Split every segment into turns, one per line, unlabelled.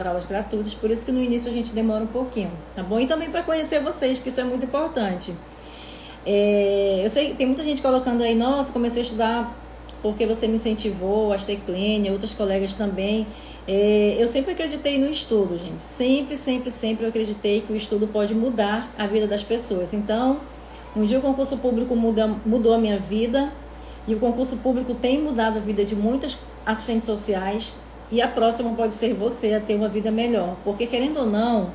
nossas aulas gratuitas, por isso que no início a gente demora um pouquinho, tá bom? E também para conhecer vocês, que isso é muito importante. Eu sei que tem muita gente colocando aí, nossa, comecei a estudar porque você me incentivou, a Teclênia, outros colegas também. Eu sempre acreditei no estudo, gente. Sempre eu acreditei que o estudo pode mudar a vida das pessoas. Então, um dia o concurso público mudou a minha vida, e o concurso público tem mudado a vida de muitas assistentes sociais, e a próxima pode ser você a ter uma vida melhor. Porque, querendo ou não,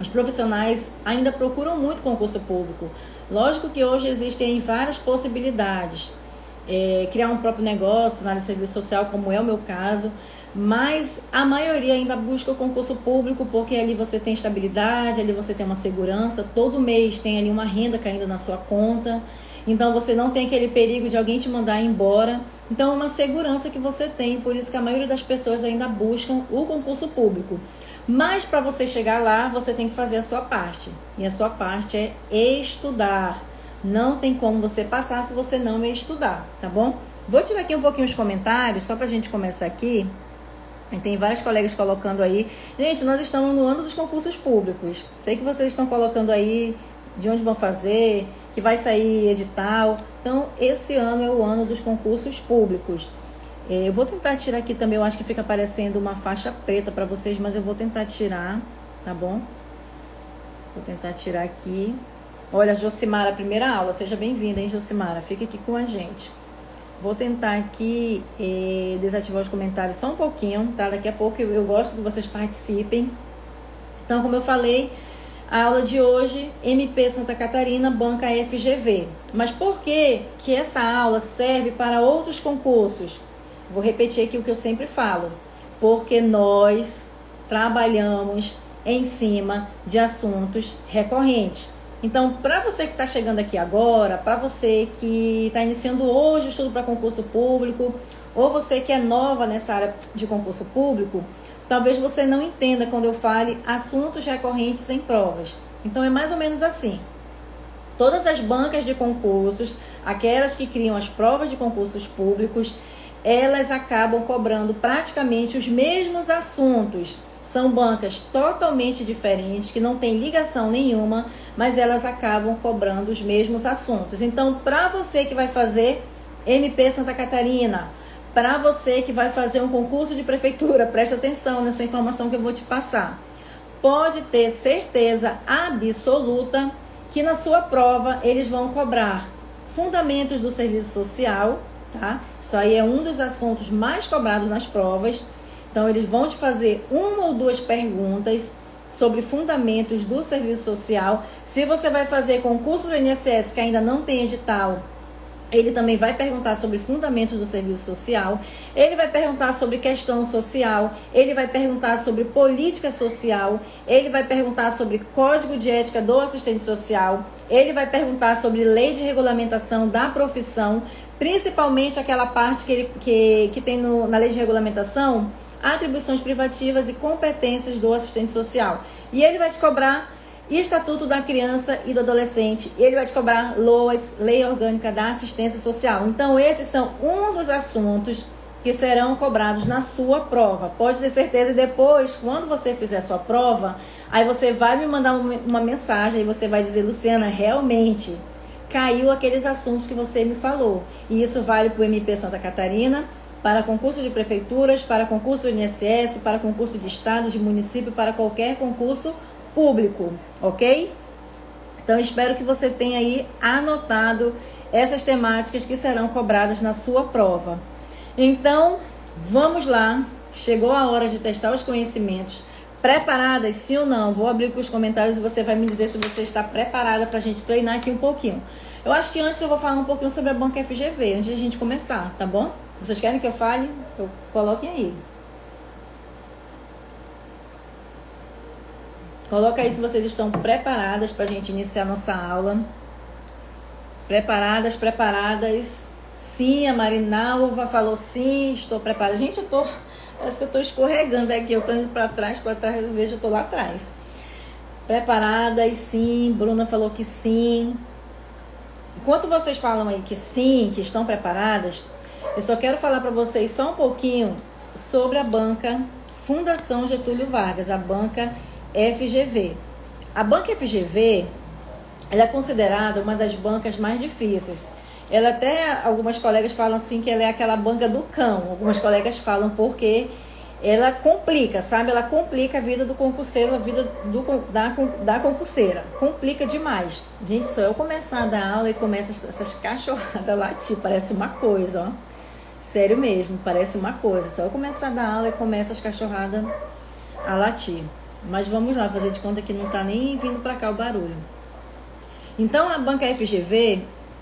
os profissionais ainda procuram muito concurso público. Lógico que hoje existem várias possibilidades. Criar um próprio negócio na área de serviço social, como é o meu caso, mas a maioria ainda busca o concurso público, porque ali você tem estabilidade, ali você tem uma segurança, todo mês tem ali uma renda caindo na sua conta, então você não tem aquele perigo de alguém te mandar embora, então é uma segurança que você tem, por isso que a maioria das pessoas ainda buscam o concurso público. Mas para você chegar lá, você tem que fazer a sua parte, e a sua parte é estudar. Não tem como você passar se você não estudar, tá bom? Vou tirar aqui um pouquinho os comentários, só pra gente começar aqui. Tem vários colegas colocando aí. Gente, nós estamos no ano dos concursos públicos. Sei que vocês estão colocando aí de onde vão fazer, que vai sair edital. Então, esse ano é o ano dos concursos públicos. Eu vou tentar tirar aqui também, eu acho que fica aparecendo uma faixa preta para vocês, mas eu vou tentar tirar, tá bom? Vou tentar tirar aqui. Olha, Josimara, primeira aula, seja bem-vinda, hein, Josimara? Fica aqui com a gente. Vou tentar aqui desativar os comentários só um pouquinho, tá? Daqui a pouco eu gosto que vocês participem. Então, como eu falei, a aula de hoje, MP Santa Catarina, banca FGV. Mas por que essa aula serve para outros concursos? Vou repetir aqui o que eu sempre falo. Porque nós trabalhamos em cima de assuntos recorrentes. Então, para você que está chegando aqui agora, para você que está iniciando hoje o estudo para concurso público, ou você que é nova nessa área de concurso público, talvez você não entenda quando eu fale assuntos recorrentes em provas. Então, é mais ou menos assim. Todas as bancas de concursos, aquelas que criam as provas de concursos públicos, elas acabam cobrando praticamente os mesmos assuntos. São bancas totalmente diferentes, que não têm ligação nenhuma, mas elas acabam cobrando os mesmos assuntos. Então, para você que vai fazer MP Santa Catarina, para você que vai fazer um concurso de prefeitura, presta atenção nessa informação que eu vou te passar. Pode ter certeza absoluta que na sua prova eles vão cobrar fundamentos do serviço social, tá? Isso aí é um dos assuntos mais cobrados nas provas. Então, eles vão te fazer uma ou duas perguntas sobre fundamentos do serviço social. Se você vai fazer concurso do INSS que ainda não tem edital, ele também vai perguntar sobre fundamentos do serviço social. Ele vai perguntar sobre questão social. Ele vai perguntar sobre política social. Ele vai perguntar sobre código de ética do assistente social. Ele vai perguntar sobre lei de regulamentação da profissão, principalmente aquela parte que tem na lei de regulamentação, atribuições privativas e competências do assistente social. E ele vai te cobrar Estatuto da Criança e do Adolescente. E ele vai te cobrar LOAS, Lei Orgânica da Assistência Social. Então, esses são um dos assuntos que serão cobrados na sua prova. Pode ter certeza. E depois, quando você fizer a sua prova, aí você vai me mandar uma mensagem e você vai dizer, Luciana, realmente caiu aqueles assuntos que você me falou. E isso vale para o MP Santa Catarina, para concurso de prefeituras, para concurso do INSS, para concurso de estado, de município, para qualquer concurso público, ok? Então, espero que você tenha aí anotado essas temáticas que serão cobradas na sua prova. Então, vamos lá. Chegou a hora de testar os conhecimentos. Preparadas, sim ou não? Vou abrir aqui os comentários e você vai me dizer se você está preparada para a gente treinar aqui um pouquinho. Eu acho que antes eu vou falar um pouquinho sobre a banca FGV, antes de a gente começar, tá bom? Vocês querem que eu fale? Coloquem aí. Coloca aí se vocês estão preparadas para a gente iniciar nossa aula. Preparadas, preparadas. Sim, a Marinalva falou sim, estou preparada. Gente, parece que eu estou escorregando aqui. Eu estou indo para trás, eu vejo, eu estou lá atrás. Preparadas, sim. Bruna falou que sim. Enquanto vocês falam aí que sim, que estão preparadas, eu só quero falar para vocês só um pouquinho sobre a banca Fundação Getúlio Vargas, a banca FGV. A banca FGV, ela é considerada uma das bancas mais difíceis. Ela até, algumas colegas falam assim que ela é aquela banca do cão. Algumas colegas falam porque ela complica, sabe? Ela complica a vida do concurseiro, a vida da concurseira. Complica demais. Gente, só eu começar a dar aula e começa essas cachorradas a latir, parece uma coisa, ó. Sério mesmo, parece uma coisa. Só eu começar a dar aula e começa as cachorradas a latir. Mas vamos lá, fazer de conta que não tá nem vindo pra cá o barulho. Então, a banca FGV,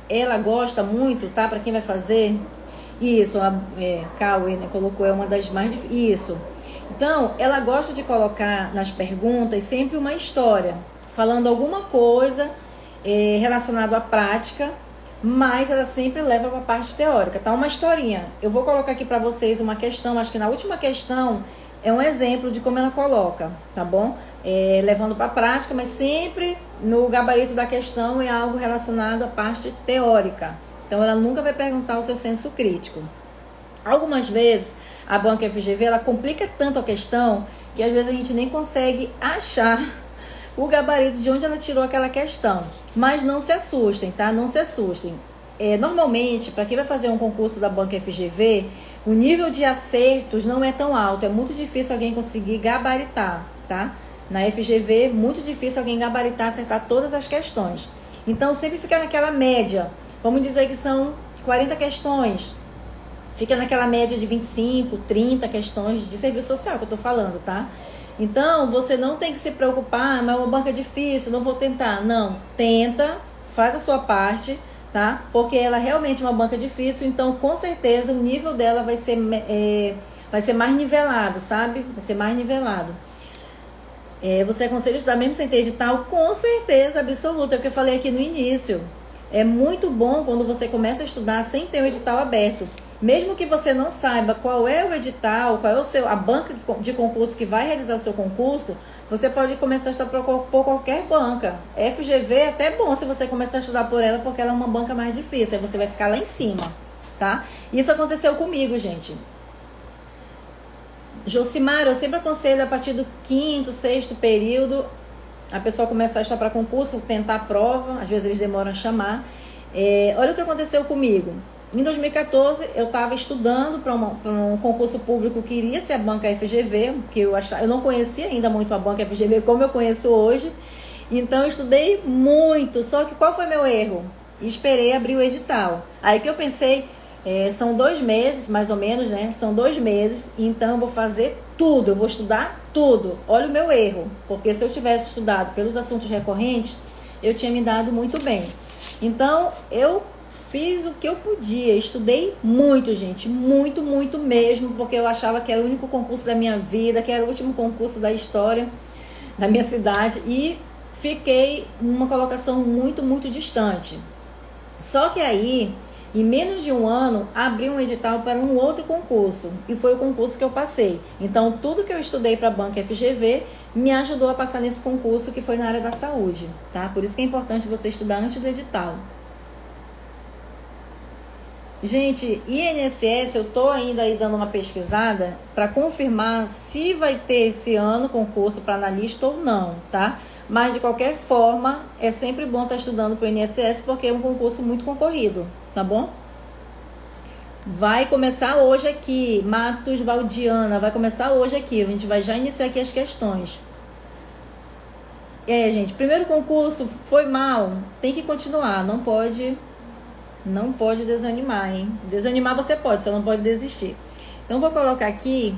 ela gosta muito, tá? Pra quem vai fazer... Isso, a Cauê, né, colocou, é uma das mais difíceis. Isso. Então, ela gosta de colocar nas perguntas sempre uma história, falando alguma coisa relacionada à prática, mas ela sempre leva para a parte teórica, tá? Uma historinha. Eu vou colocar aqui para vocês uma questão, acho que na última questão é um exemplo de como ela coloca, tá bom? Levando para a prática, mas sempre no gabarito da questão é algo relacionado à parte teórica. Então, ela nunca vai perguntar o seu senso crítico. Algumas vezes, a banca FGV, ela complica tanto a questão que às vezes a gente nem consegue achar o gabarito de onde ela tirou aquela questão. Mas não se assustem, tá? Não se assustem. Normalmente, para quem vai fazer um concurso da banca FGV, o nível de acertos não é tão alto. É muito difícil alguém conseguir gabaritar, tá? Na FGV, muito difícil alguém gabaritar, acertar todas as questões. Então, sempre fica naquela média. Vamos dizer que são 40 questões. Fica naquela média de 25, 30 questões de serviço social que eu tô falando, tá? Então, você não tem que se preocupar, mas é uma banca difícil, não vou tentar. Não, tenta, faz a sua parte, tá? Porque ela realmente é uma banca difícil, então, com certeza, o nível dela vai ser mais nivelado, sabe? Vai ser mais nivelado. Você aconselha estudar mesmo sem ter edital? Com certeza, absoluta, é o que eu falei aqui no início. É muito bom quando você começa a estudar sem ter o edital aberto. Mesmo que você não saiba qual é o edital, qual é a banca de concurso que vai realizar o seu concurso, você pode começar a estudar por qualquer banca. FGV é até bom se você começar a estudar por ela, porque ela é uma banca mais difícil. Aí você vai ficar lá em cima, tá? Isso aconteceu comigo, gente. Josimar, eu sempre aconselho a partir do 5º, 6º período, a pessoa começar a estudar para concurso, tentar a prova, às vezes eles demoram a chamar. Olha o que aconteceu comigo. Em 2014, eu estava estudando para um concurso público que iria ser a banca FGV, porque eu não conhecia ainda muito a banca FGV como eu conheço hoje. Então, eu estudei muito, só que qual foi meu erro? Esperei abrir o edital. Aí que eu pensei, são 2 meses, mais ou menos, né? São 2 meses, então eu vou fazer tudo, eu vou estudar tudo. Olha o meu erro, porque se eu tivesse estudado pelos assuntos recorrentes, eu tinha me dado muito bem. Então, eu fiz o que eu podia, estudei muito, gente, muito, muito mesmo, porque eu achava que era o único concurso da minha vida, que era o último concurso da história da minha cidade, e fiquei numa colocação muito, muito distante. Só que aí, em menos de um ano, abri um edital para um outro concurso, e foi o concurso que eu passei. Então, tudo que eu estudei para a banca FGV me ajudou a passar nesse concurso que foi na área da saúde, tá? Por isso que é importante você estudar antes do edital. Gente, INSS, eu tô ainda aí dando uma pesquisada para confirmar se vai ter esse ano concurso para analista ou não, tá? Mas de qualquer forma, é sempre bom estar estudando para o INSS porque é um concurso muito concorrido, tá bom? Vai começar hoje aqui, Matos Valdiana, vai começar hoje aqui, a gente vai já iniciar aqui as questões. Gente, primeiro concurso foi mal, tem que continuar, não pode desanimar, hein? Desanimar você pode, só não pode desistir. Então, vou colocar aqui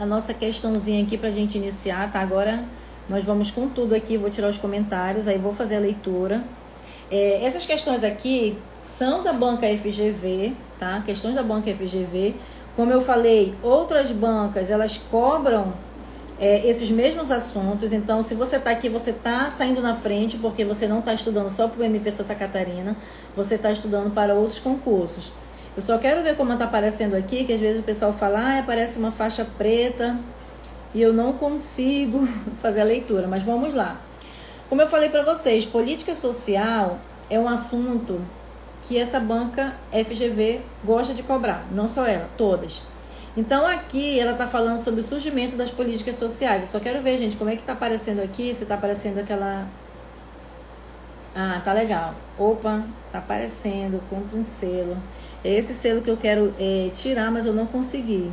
a nossa questãozinha aqui pra gente iniciar, tá? Agora, nós vamos com tudo aqui, vou tirar os comentários, aí vou fazer a leitura. Essas questões aqui são da banca FGV, tá? Questões da banca FGV. Como eu falei, outras bancas, elas cobram esses mesmos assuntos. Então, se você está aqui, você está saindo na frente, porque você não está estudando só para o MP Santa Catarina, você está estudando para outros concursos. Eu só quero ver como está aparecendo aqui, que às vezes o pessoal fala, aparece uma faixa preta, e eu não consigo fazer a leitura, mas vamos lá. Como eu falei para vocês, política social é um assunto que essa banca FGV gosta de cobrar, não só ela, todas. Então aqui ela está falando sobre o surgimento das políticas sociais. Eu só quero ver, gente, como é que está aparecendo aqui, se está aparecendo aquela... Ah, tá legal. Opa, tá aparecendo, compra um selo. É esse selo que eu quero tirar, mas eu não consegui.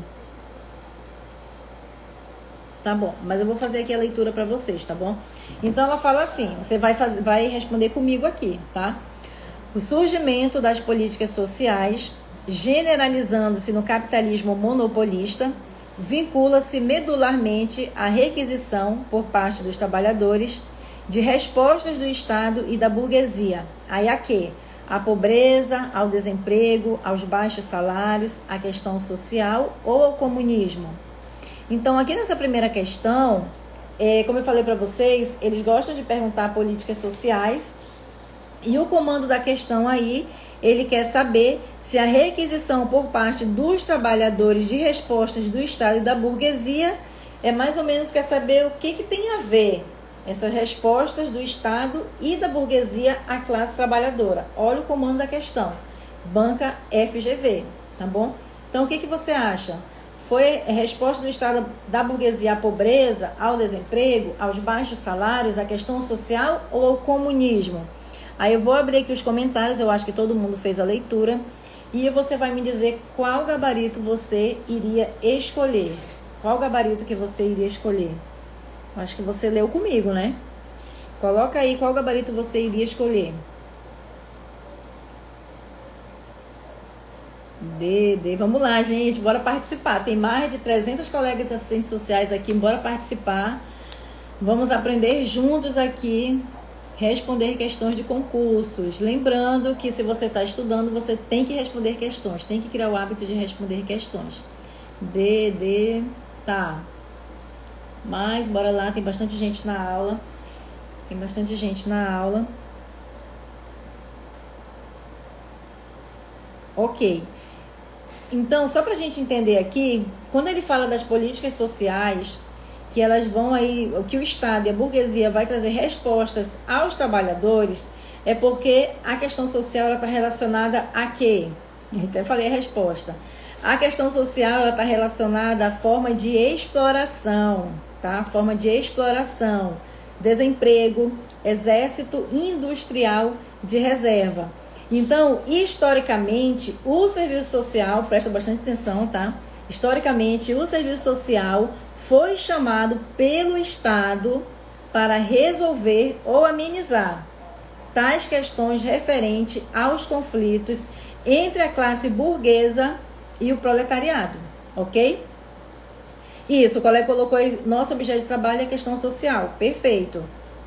Tá bom, mas eu vou fazer aqui a leitura para vocês, tá bom? Então ela fala assim, você vai responder comigo aqui, tá? O surgimento das políticas sociais, generalizando-se no capitalismo monopolista, vincula-se medularmente à requisição, por parte dos trabalhadores, de respostas do Estado e da burguesia. Aí a quê? À pobreza, ao desemprego, aos baixos salários, à questão social ou ao comunismo. Então, aqui nessa primeira questão, como eu falei para vocês, eles gostam de perguntar políticas sociais, e o comando da questão aí, ele quer saber se a requisição por parte dos trabalhadores de respostas do Estado e da burguesia mais ou menos quer saber o que tem a ver essas respostas do Estado e da burguesia à classe trabalhadora. Olha o comando da questão, banca FGV, tá bom? Então, o que você acha? Foi a resposta do Estado da burguesia à pobreza, ao desemprego, aos baixos salários, à questão social ou ao comunismo? Aí eu vou abrir aqui os comentários, eu acho que todo mundo fez a leitura, e você vai me dizer qual gabarito você iria escolher. Qual gabarito que você iria escolher? Acho que você leu comigo, né? Coloca aí qual gabarito você iria escolher. Vamos lá, gente, bora participar. Tem mais de 300 colegas assistentes sociais aqui, bora participar. Vamos aprender juntos aqui, responder questões de concursos. Lembrando que se você está estudando, você tem que responder questões, tem que criar o hábito de responder questões. Tá. Mas, bora lá, tem bastante gente na aula. Ok. Então, só pra gente entender aqui, quando ele fala das políticas sociais, que elas vão aí, que o Estado e a burguesia vai trazer respostas aos trabalhadores, é porque a questão social ela está relacionada a quê? Eu até falei a resposta. A questão social ela está relacionada à forma de exploração, tá? Forma de exploração, desemprego, exército industrial de reserva. Então, historicamente, o serviço social, presta bastante atenção, tá? Historicamente, o serviço social foi chamado pelo Estado para resolver ou amenizar tais questões referentes aos conflitos entre a classe burguesa e o proletariado, ok? Isso, o colega colocou aí, nosso objeto de trabalho é a questão social. Perfeito,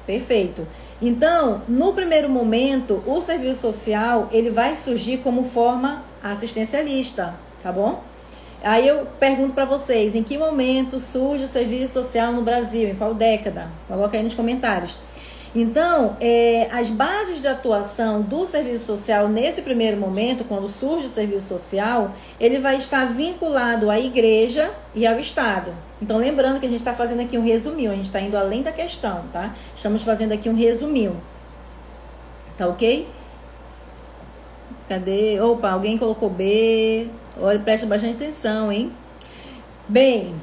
perfeito. Então, no primeiro momento, o serviço social, ele vai surgir como forma assistencialista, tá bom? Aí eu pergunto para vocês, em que momento surge o serviço social no Brasil? Em qual década? Coloca aí nos comentários. Então, as bases de atuação do serviço social nesse primeiro momento, quando surge o serviço social, ele vai estar vinculado à igreja e ao Estado. Então, lembrando que a gente está fazendo aqui um resuminho, a gente está indo além da questão, tá? Estamos fazendo aqui um resuminho. Tá ok? Cadê? Opa, alguém colocou B. Olha, presta bastante atenção, hein? Bem,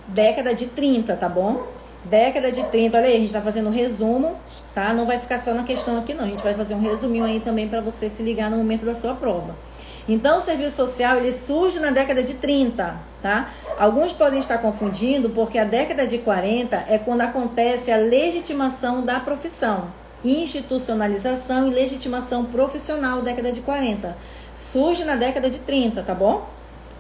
década de 30, tá bom? Década de 30, olha aí, a gente tá fazendo um resumo, tá? Não vai ficar só na questão aqui não, a gente vai fazer um resuminho aí também para você se ligar no momento da sua prova. Então, o serviço social, ele surge na década de 30, tá? Alguns podem estar confundindo porque a década de 40 é quando acontece a legitimação da profissão, institucionalização e legitimação profissional, década de 40. Surge na década de 30, tá bom?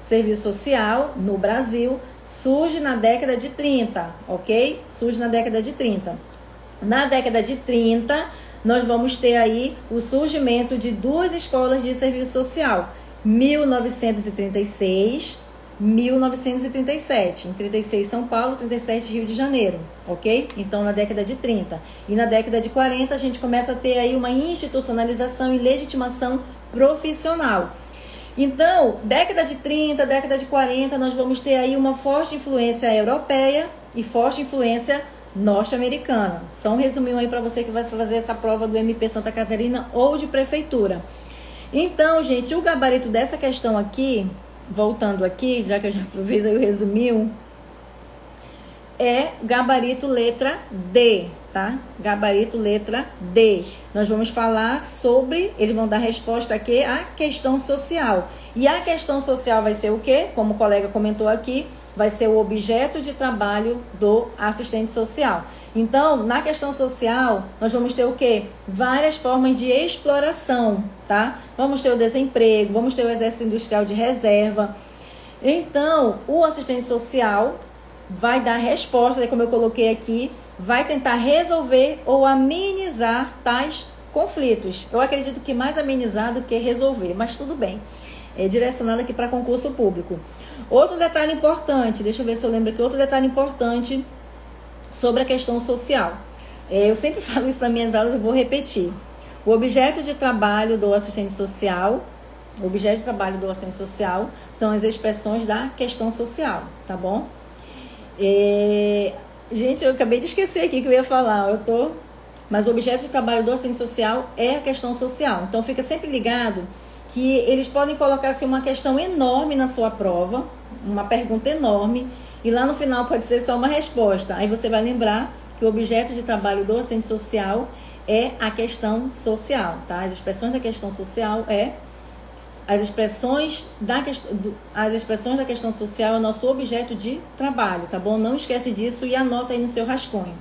Serviço social no Brasil surge na década de 30, ok? Surge na década de 30. Na década de 30, nós vamos ter aí o surgimento de duas escolas de serviço social. 1936, 1937. Em 36, São Paulo, 37, Rio de Janeiro, ok? Então, na década de 30. E na década de 40, a gente começa a ter aí uma institucionalização e legitimação profissional. Então, década de 30, década de 40, nós vamos ter aí uma forte influência europeia e forte influência norte-americana. Só um resuminho aí para você que vai fazer essa prova do MP Santa Catarina ou de prefeitura. Então, gente, o gabarito dessa questão aqui voltando aqui, já que eu já fiz aí o resuminho, é gabarito letra D, tá? Gabarito letra D. Nós vamos falar sobre, eles vão dar resposta aqui à questão social. E a questão social vai ser o quê? Como o colega comentou aqui, vai ser o objeto de trabalho do assistente social. Então, na questão social, nós vamos ter o quê? Várias formas de exploração, tá? Vamos ter o desemprego, vamos ter o exército industrial de reserva. Então, o assistente social vai dar resposta, como eu coloquei aqui, vai tentar resolver ou amenizar tais conflitos. Eu acredito que mais amenizar do que resolver, mas tudo bem. É direcionado aqui para concurso público. Outro detalhe importante, deixa eu ver se eu lembro aqui, outro detalhe importante sobre a questão social. Eu sempre falo isso nas minhas aulas, eu vou repetir. O objeto de trabalho do assistente social, são as expressões da questão social, tá bom? Gente, eu acabei de esquecer aqui que eu ia falar, mas o objeto de trabalho do assistente social é a questão social. Então fica sempre ligado que eles podem colocar assim, uma questão enorme na sua prova, uma pergunta enorme, e lá no final pode ser só uma resposta. Aí você vai lembrar que o objeto de trabalho do assistente social é a questão social, tá? As expressões da questão social as expressões da questão social é o nosso objeto de trabalho, tá bom? Não esquece disso e anota aí no seu rascunho.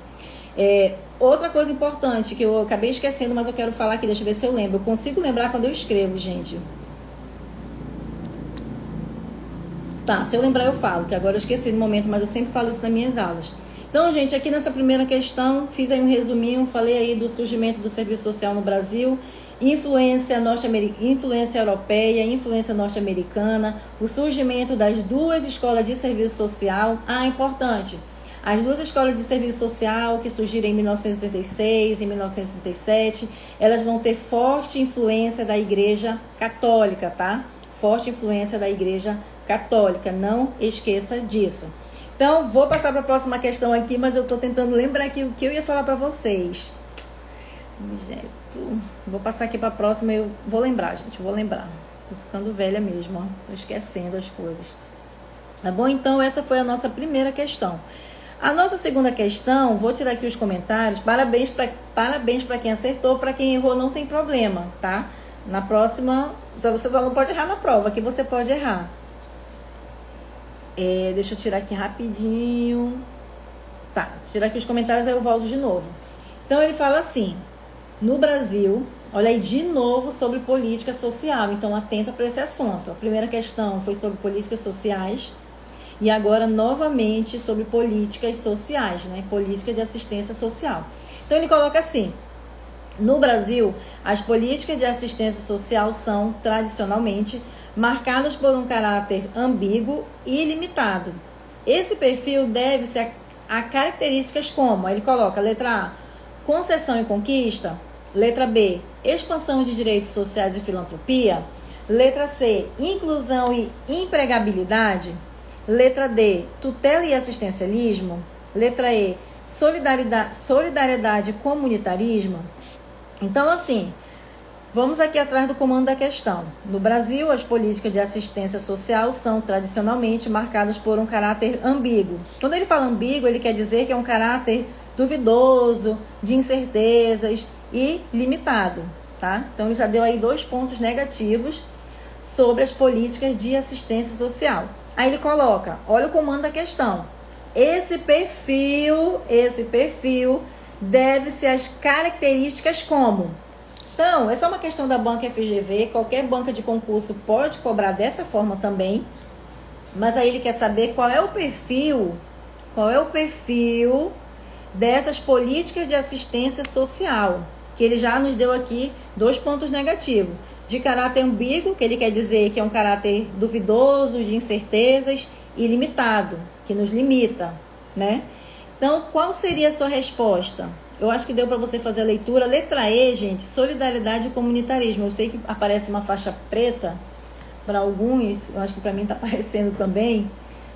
Outra coisa importante que eu acabei esquecendo, mas eu quero falar aqui, deixa eu ver se eu lembro. Eu consigo lembrar quando eu escrevo, gente. Tá, se eu lembrar eu falo, que agora eu esqueci no momento, mas eu sempre falo isso nas minhas aulas. Então, gente, aqui nessa primeira questão, fiz aí um resuminho, falei aí do surgimento do serviço social no Brasil, influência europeia, influência norte-americana, o surgimento das duas escolas de serviço social. Importante, as duas escolas de serviço social que surgiram em 1936 e 1937, elas vão ter forte influência da Igreja Católica, tá? Forte influência da Igreja Católica, não esqueça disso. Então, vou passar para a próxima questão aqui, mas eu estou tentando lembrar aqui o que eu ia falar para vocês. Vou passar aqui para a próxima, eu vou lembrar, gente, vou lembrar. Tô ficando velha mesmo, ó. Tô esquecendo as coisas. Tá bom? Então, essa foi a nossa primeira questão. A nossa segunda questão, vou tirar aqui os comentários. Parabéns para quem acertou, para quem errou não tem problema, tá? Na próxima, você só não pode errar na prova, aqui você pode errar. Deixa eu tirar aqui rapidinho. Tá, tirar aqui os comentários, aí eu volto de novo. Então, ele fala assim: no Brasil, olha aí de novo sobre política social, então atenta para esse assunto. A primeira questão foi sobre políticas sociais e agora novamente sobre políticas sociais, né? Política de assistência social. Então ele coloca assim: no Brasil, as políticas de assistência social são tradicionalmente marcadas por um caráter ambíguo e limitado. Esse perfil deve-se a características como, ele coloca, letra A, concessão e conquista, letra B, expansão de direitos sociais e filantropia, letra C, inclusão e empregabilidade, letra D, tutela e assistencialismo, letra E, solidariedade e comunitarismo. Então, assim, vamos aqui atrás do comando da questão. No Brasil, as políticas de assistência social são tradicionalmente marcadas por um caráter ambíguo. Quando ele fala ambíguo, ele quer dizer que é um caráter duvidoso, de incertezas e limitado, tá? Então, ele já deu aí 2 pontos negativos sobre as políticas de assistência social. Aí ele coloca, olha o comando da questão. Esse perfil deve-se às características como... Então, essa é uma questão da banca FGV, qualquer banca de concurso pode cobrar dessa forma também, mas aí ele quer saber qual é o perfil dessas políticas de assistência social, que ele já nos deu aqui 2 pontos negativos. De caráter ambíguo, que ele quer dizer que é um caráter duvidoso, de incertezas e limitado, que nos limita, né? Então, qual seria a sua resposta? Eu acho que deu para você fazer a leitura. Letra E, gente, solidariedade e comunitarismo. Eu sei que aparece uma faixa preta para alguns, eu acho que para mim está aparecendo também,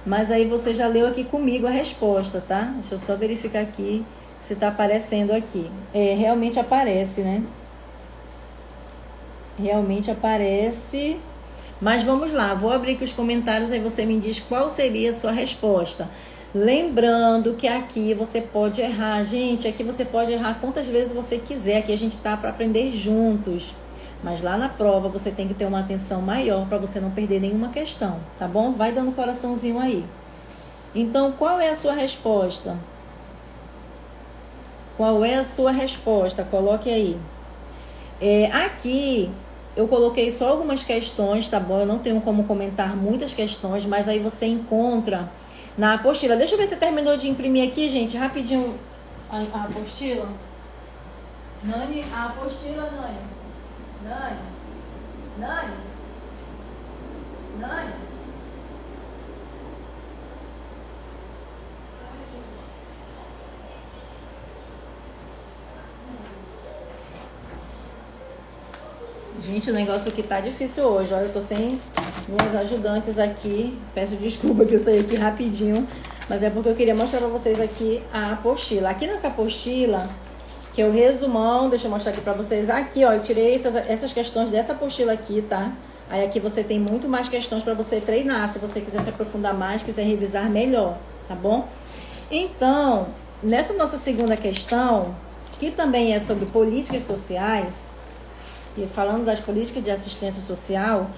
mas aí você já leu aqui comigo a resposta, tá? Deixa eu só verificar aqui se está aparecendo aqui. Realmente aparece, né? Realmente aparece. Mas vamos lá, vou abrir aqui os comentários, aí você me diz qual seria a sua resposta. Lembrando que aqui você pode errar, gente, aqui você pode errar quantas vezes você quiser, aqui a gente tá para aprender juntos. Mas lá na prova você tem que ter uma atenção maior para você não perder nenhuma questão, tá bom? Vai dando coraçãozinho aí. Então, qual é a sua resposta? Qual é a sua resposta? Coloque aí. Aqui eu coloquei só algumas questões, tá bom? Eu não tenho como comentar muitas questões, mas aí você encontra na apostila. Deixa eu ver se terminou de imprimir aqui, gente, rapidinho a apostila. Nani, a apostila, Nani. Nani. Nani. Nani. Gente, o negócio aqui tá difícil hoje. Olha, eu tô sem minhas ajudantes aqui. Peço desculpa que eu saí aqui rapidinho. Mas é porque eu queria mostrar pra vocês aqui a apostila. Aqui nessa apostila, que é o resumão, deixa eu mostrar aqui pra vocês. Aqui, ó, eu tirei essas questões dessa apostila aqui, tá? Aí aqui você tem muito mais questões pra você treinar, se você quiser se aprofundar mais, quiser revisar melhor, tá bom? Então, nessa nossa segunda questão, que também é sobre políticas sociais, e falando das políticas de assistência social,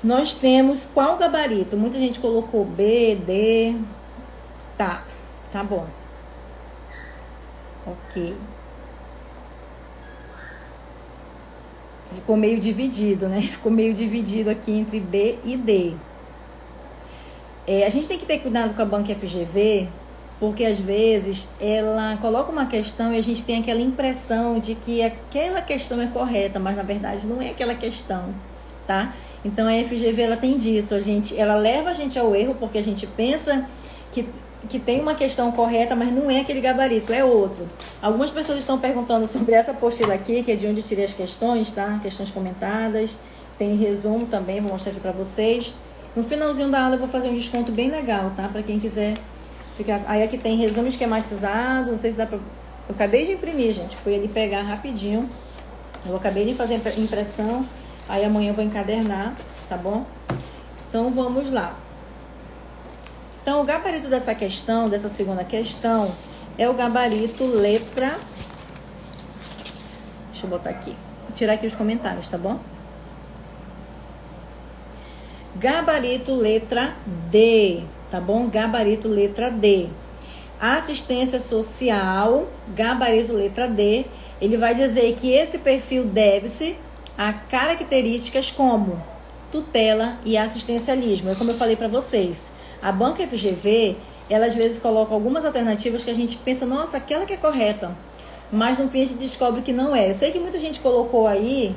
nós temos qual gabarito? Muita gente colocou B, D. Tá bom. Ok. Ficou meio dividido, né? Ficou meio dividido aqui entre B e D. A gente tem que ter cuidado com a banca FGV, porque às vezes ela coloca uma questão e a gente tem aquela impressão de que aquela questão é correta, mas na verdade não é aquela questão, tá? Então a FGV ela tem disso, ela leva a gente ao erro porque a gente pensa que tem uma questão correta, mas não é aquele gabarito, é outro. Algumas pessoas estão perguntando sobre essa apostila aqui, que é de onde eu tirei as questões, tá? Questões comentadas, tem resumo também, vou mostrar aqui pra vocês. No finalzinho da aula eu vou fazer um desconto bem legal, tá? Pra quem quiser ficar. Aí aqui tem resumo esquematizado, não sei se dá pra... Eu acabei de imprimir, gente, fui ali pegar rapidinho. Eu acabei de fazer impressão, aí amanhã eu vou encadernar, tá bom? Então vamos lá. Então o gabarito dessa questão, dessa segunda questão, é o gabarito letra... Deixa eu botar aqui, vou tirar aqui os comentários, tá bom? Gabarito letra D, tá bom? Gabarito letra D. Assistência social, gabarito letra D, ele vai dizer que esse perfil deve-se a características como tutela e assistencialismo. É como eu falei para vocês, a banca FGV, ela às vezes coloca algumas alternativas que a gente pensa, nossa, aquela que é correta, mas no fim a gente descobre que não é. Eu sei que muita gente colocou aí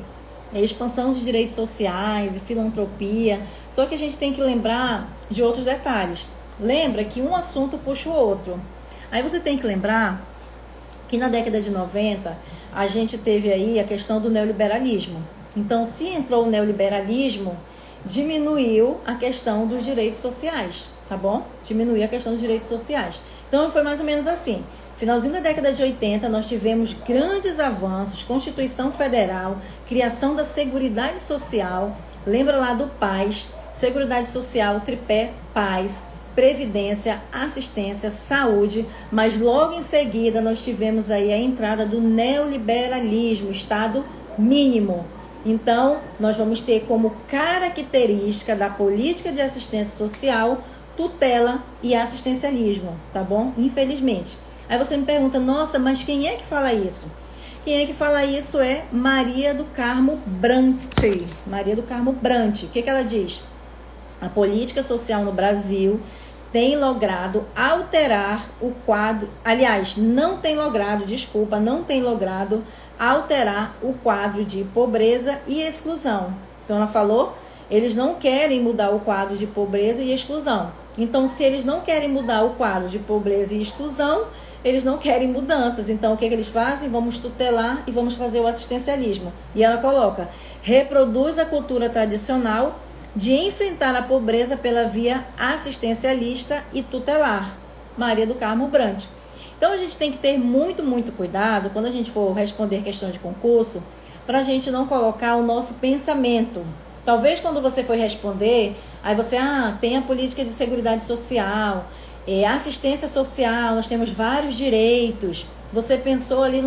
expansão de direitos sociais e filantropia, só que a gente tem que lembrar de outros detalhes. Lembra que um assunto puxa o outro. Aí você tem que lembrar que na década de 90 a gente teve aí a questão do neoliberalismo. Então, se entrou o neoliberalismo, diminuiu a questão dos direitos sociais, tá bom? Diminuiu a questão dos direitos sociais. Então, foi mais ou menos assim. Finalzinho da década de 80, nós tivemos grandes avanços, Constituição Federal, criação da Seguridade Social, lembra lá do PAS, Seguridade Social, tripé, PAS, Previdência, Assistência, Saúde, mas logo em seguida nós tivemos aí a entrada do neoliberalismo, Estado mínimo. Então, nós vamos ter como característica da política de assistência social, tutela e assistencialismo, tá bom? Infelizmente. Aí você me pergunta, nossa, mas quem é que fala isso? Quem é que fala isso é Maria do Carmo Brant. Maria do Carmo Brant. O que ela diz? A política social no Brasil tem logrado alterar o quadro... Aliás, não tem logrado alterar o quadro de pobreza e exclusão. Então, ela falou, eles não querem mudar o quadro de pobreza e exclusão. Então, se eles não querem mudar o quadro de pobreza e exclusão, eles não querem mudanças. Então, o que eles fazem? Vamos tutelar e vamos fazer o assistencialismo. E ela coloca, reproduz a cultura tradicional de enfrentar a pobreza pela via assistencialista e tutelar. Maria do Carmo Brant. Então, a gente tem que ter muito, muito cuidado quando a gente for responder questões de concurso, para a gente não colocar o nosso pensamento. Talvez quando você for responder, aí você, tem a política de seguridade social, assistência social, nós temos vários direitos. Você pensou ali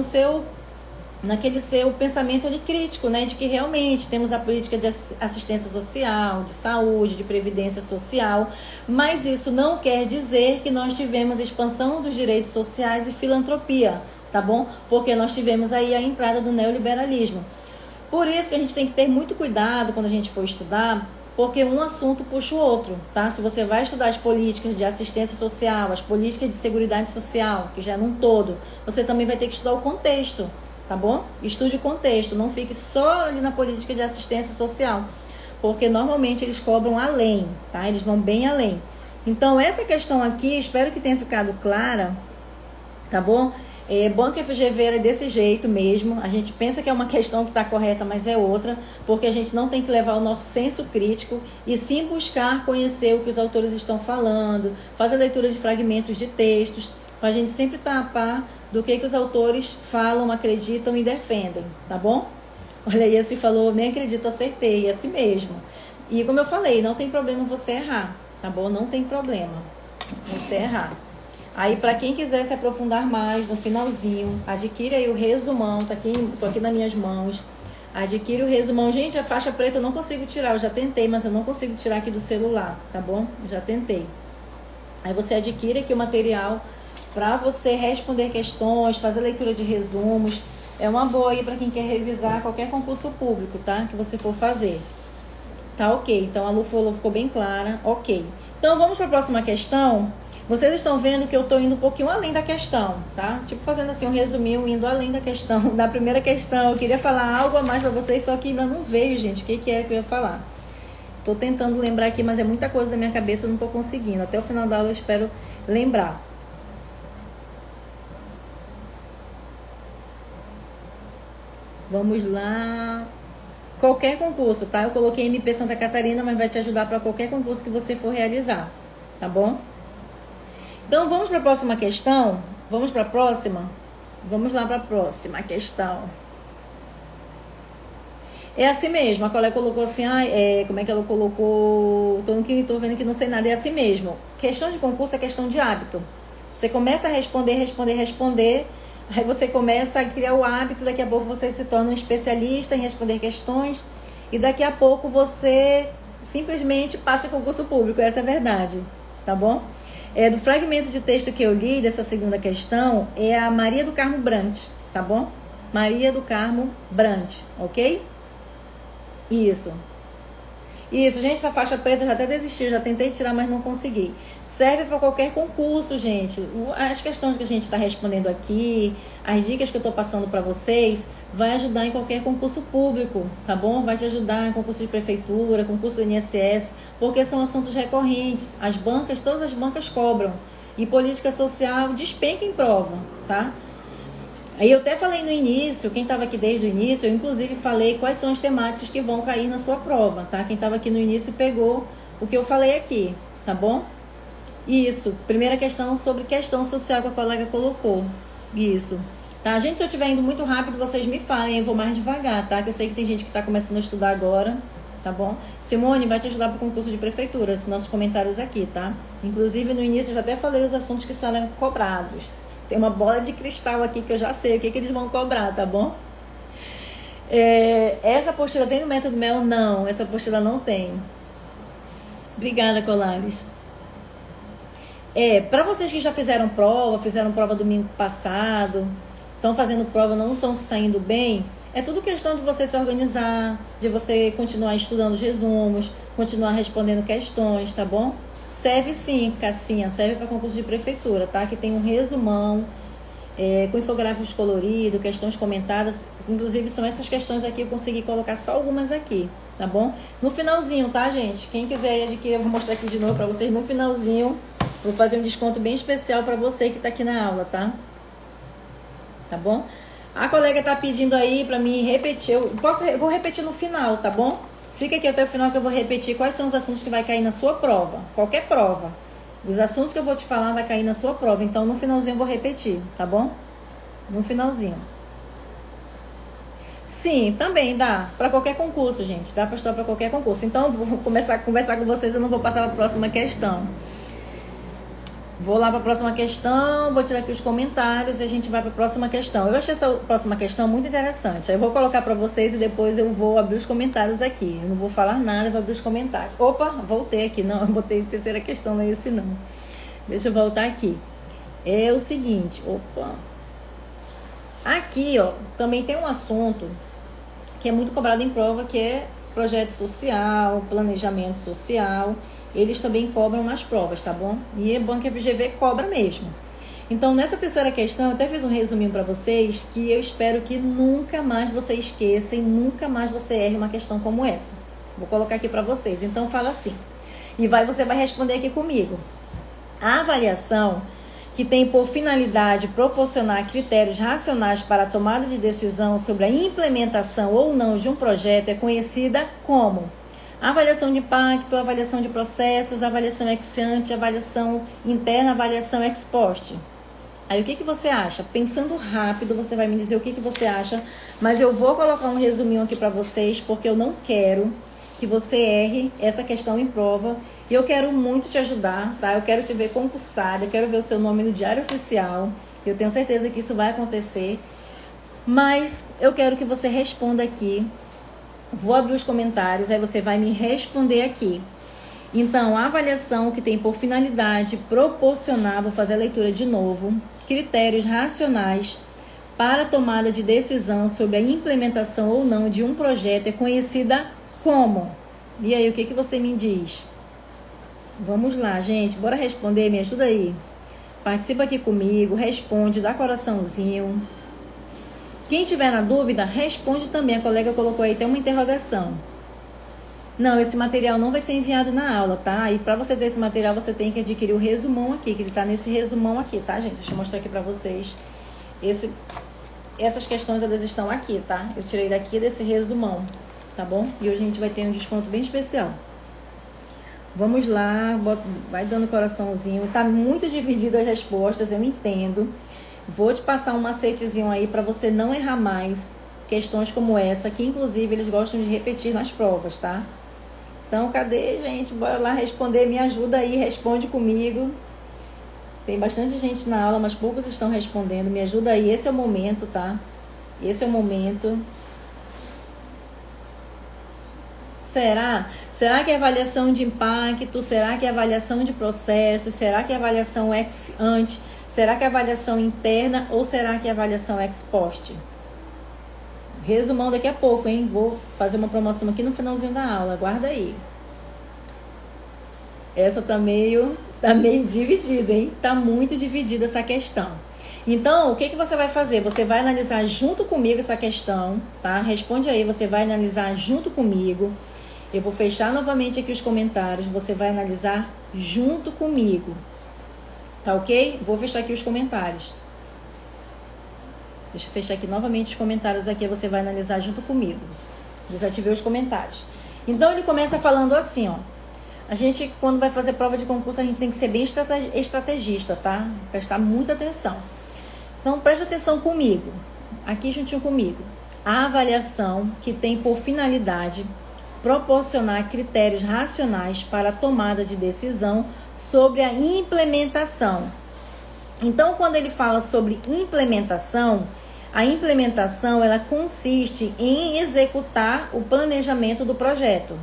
naquele seu pensamento ali crítico, né, de que realmente temos a política de assistência social, de saúde, de previdência social, mas isso não quer dizer que nós tivemos expansão dos direitos sociais e filantropia, tá bom? Porque nós tivemos aí a entrada do neoliberalismo. Por isso que a gente tem que ter muito cuidado quando a gente for estudar, porque um assunto puxa o outro, tá? Se você vai estudar as políticas de assistência social, as políticas de seguridade social, que já é num todo, você também vai ter que estudar o contexto, tá bom? Estude o contexto, não fique só ali na política de assistência social, porque normalmente eles cobram além, tá? Eles vão bem além. Então, essa questão aqui, espero que tenha ficado clara, tá bom? Banco FGV é desse jeito mesmo, a gente pensa que é uma questão que está correta, mas é outra, porque a gente não tem que levar o nosso senso crítico e sim buscar conhecer o que os autores estão falando, fazer leitura de fragmentos de textos, para a gente sempre estar a par do que os autores falam, acreditam e defendem, tá bom? Olha aí, esse falou, nem acredito, acertei, é assim mesmo. E como eu falei, não tem problema você errar, tá bom? Não tem problema você errar. Aí, para quem quiser se aprofundar mais, no finalzinho, adquire aí o resumão, tô aqui nas minhas mãos. Adquire o resumão. Gente, a faixa preta eu não consigo tirar, eu já tentei, mas eu não consigo tirar aqui do celular, tá bom? Eu já tentei. Aí você adquire aqui o material para você responder questões, fazer leitura de resumos. É uma boa aí para quem quer revisar qualquer concurso público, tá? Que você for fazer. Tá ok, então a Lu falou, ficou bem clara, ok. Então vamos para a próxima questão. Vocês estão vendo que eu estou indo um pouquinho além da questão, tá? Tipo, fazendo assim um resuminho, indo além da questão, da primeira questão. Eu queria falar algo a mais para vocês, só que ainda não veio, gente. O que é que eu ia falar? Estou tentando lembrar aqui, mas é muita coisa da minha cabeça, eu não estou conseguindo. Até o final da aula eu espero lembrar. Vamos lá. Qualquer concurso, tá? Eu coloquei MP Santa Catarina, mas vai te ajudar para qualquer concurso que você for realizar, tá bom? Então, vamos para a próxima questão? Vamos para a próxima? Vamos lá para a próxima questão. É assim mesmo, a colega colocou assim, como é que ela colocou? Tô vendo que não sei nada, é assim mesmo. Questão de concurso é questão de hábito. Você começa a responder, aí você começa a criar o hábito, daqui a pouco você se torna um especialista em responder questões, e daqui a pouco você simplesmente passa em concurso público, essa é a verdade, tá bom? Do fragmento de texto que eu li dessa segunda questão, é a Maria do Carmo Brant, tá bom? Maria do Carmo Brant, ok? Isso, gente, essa faixa preta eu já até desisti, eu já tentei tirar, mas não consegui. Serve para qualquer concurso, gente. As questões que a gente está respondendo aqui, as dicas que eu estou passando para vocês, vai ajudar em qualquer concurso público, tá bom? Vai te ajudar em concurso de prefeitura, concurso do INSS, porque são assuntos recorrentes. Todas as bancas cobram. E política social despenca em prova, tá? Aí eu até falei no início, quem estava aqui desde o início, eu inclusive falei quais são as temáticas que vão cair na sua prova, tá? Quem estava aqui no início pegou o que eu falei aqui, tá bom? Isso, primeira questão sobre questão social que a colega colocou. Isso. Tá, gente, se eu estiver indo muito rápido, vocês me falem, eu vou mais devagar, tá? Que eu sei que tem gente que está começando a estudar agora, tá bom? Simone vai te ajudar para o concurso de prefeitura, os nossos comentários aqui, tá? Inclusive, no início, eu já até falei os assuntos que serão cobrados. Tem uma bola de cristal aqui que eu já sei o que eles vão cobrar, tá bom? Essa apostila tem no método MEL? Não, essa apostila não tem. Obrigada, Colares. Para vocês que já fizeram prova domingo passado, estão fazendo prova, não estão saindo bem, é tudo questão de você se organizar, de você continuar estudando os resumos, continuar respondendo questões, tá bom? Serve sim, Cassinha, serve para concurso de prefeitura, tá? Que tem um resumão, com infográficos coloridos, questões comentadas. Inclusive são essas questões aqui, eu consegui colocar só algumas aqui, tá bom? No finalzinho, tá, gente? Quem quiser adquirir, eu vou mostrar aqui de novo para vocês. No finalzinho, vou fazer um desconto bem especial para você que tá aqui na aula, tá? Tá bom? A colega tá pedindo aí para mim repetir. Eu vou repetir no final, tá bom? Fica aqui até o final que eu vou repetir quais são os assuntos que vai cair na sua prova. Qualquer prova. Os assuntos que eu vou te falar vai cair na sua prova. Então, no finalzinho eu vou repetir, tá bom? No finalzinho. Sim, também dá. Para qualquer concurso, gente. Dá para estudar para qualquer concurso. Então, eu vou começar a conversar com vocês, eu não vou passar para a próxima questão. Vou lá para a próxima questão, vou tirar aqui os comentários e a gente vai para a próxima questão. Eu achei essa próxima questão muito interessante. Eu vou colocar para vocês e depois eu vou abrir os comentários aqui. Eu não vou falar nada, eu vou abrir os comentários. Opa, voltei aqui. Não, eu botei terceira questão, não é esse não. Deixa eu voltar aqui. É o seguinte, opa. Aqui, ó, também tem um assunto que é muito cobrado em prova, que é projeto social, planejamento social. Eles também cobram nas provas, tá bom? E a Banca FGV cobra mesmo. Então, nessa terceira questão, eu até fiz um resuminho para vocês, que eu espero que nunca mais você esqueça e nunca mais você erre uma questão como essa. Vou colocar aqui para vocês. Então, fala assim. E você vai responder aqui comigo. A avaliação que tem por finalidade proporcionar critérios racionais para a tomada de decisão sobre a implementação ou não de um projeto é conhecida como avaliação de impacto, avaliação de processos, avaliação ex ante, avaliação interna, avaliação ex post. Aí o que você acha? Pensando rápido, você vai me dizer o que você acha, mas eu vou colocar um resuminho aqui para vocês, porque eu não quero que você erre essa questão em prova. E eu quero muito te ajudar, tá? Eu quero te ver concursada, eu quero ver o seu nome no Diário Oficial. Eu tenho certeza que isso vai acontecer. Mas eu quero que você responda aqui. Vou abrir os comentários, aí você vai me responder aqui. Então, a avaliação que tem por finalidade proporcionar, vou fazer a leitura de novo, critérios racionais para a tomada de decisão sobre a implementação ou não de um projeto é conhecida como? E aí, o que você me diz? Vamos lá, gente, bora responder, me ajuda aí. Participa aqui comigo, responde, dá coraçãozinho. Quem tiver na dúvida, responde também. A colega colocou aí, tem uma interrogação. Não, esse material não vai ser enviado na aula, tá? E para você ter esse material, você tem que adquirir o resumão aqui, que ele tá nesse resumão aqui, tá, gente? Deixa eu mostrar aqui para vocês. Essas questões, elas estão aqui, tá? Eu tirei daqui desse resumão, tá bom? E hoje a gente vai ter um desconto bem especial. Vamos lá, vai dando coraçãozinho. Tá muito dividido as respostas, eu entendo. Vou te passar um macetezinho aí para você não errar mais questões como essa, que inclusive eles gostam de repetir nas provas, tá? Então, cadê, gente? Bora lá responder, me ajuda aí, responde comigo. Tem bastante gente na aula, mas poucos estão respondendo. Me ajuda aí, esse é o momento, tá? Esse é o momento. Será que é avaliação de impacto? Será que é avaliação de processos? Será que é avaliação ex ante? Será que é avaliação interna ou será que é avaliação ex post? Resumão daqui a pouco, hein? Vou fazer uma promoção aqui no finalzinho da aula, aguarda aí. Essa tá meio dividida, hein? Tá muito dividida essa questão. Então, o que você vai fazer? Você vai analisar junto comigo essa questão, tá? Responde aí, você vai analisar junto comigo. Eu vou fechar novamente aqui os comentários, você vai analisar junto comigo. Tá ok? Vou fechar aqui os comentários. Deixa eu fechar aqui novamente os comentários aqui, você vai analisar junto comigo. Desativei os comentários. Então, ele começa falando assim, ó. A gente, quando vai fazer prova de concurso, a gente tem que ser bem estrategista, tá? Prestar muita atenção. Então, preste atenção comigo. Aqui juntinho comigo. A avaliação que tem por finalidade proporcionar critérios racionais para a tomada de decisão sobre a implementação. Então, quando ele fala sobre implementação, a implementação ela consiste em executar o planejamento do projeto.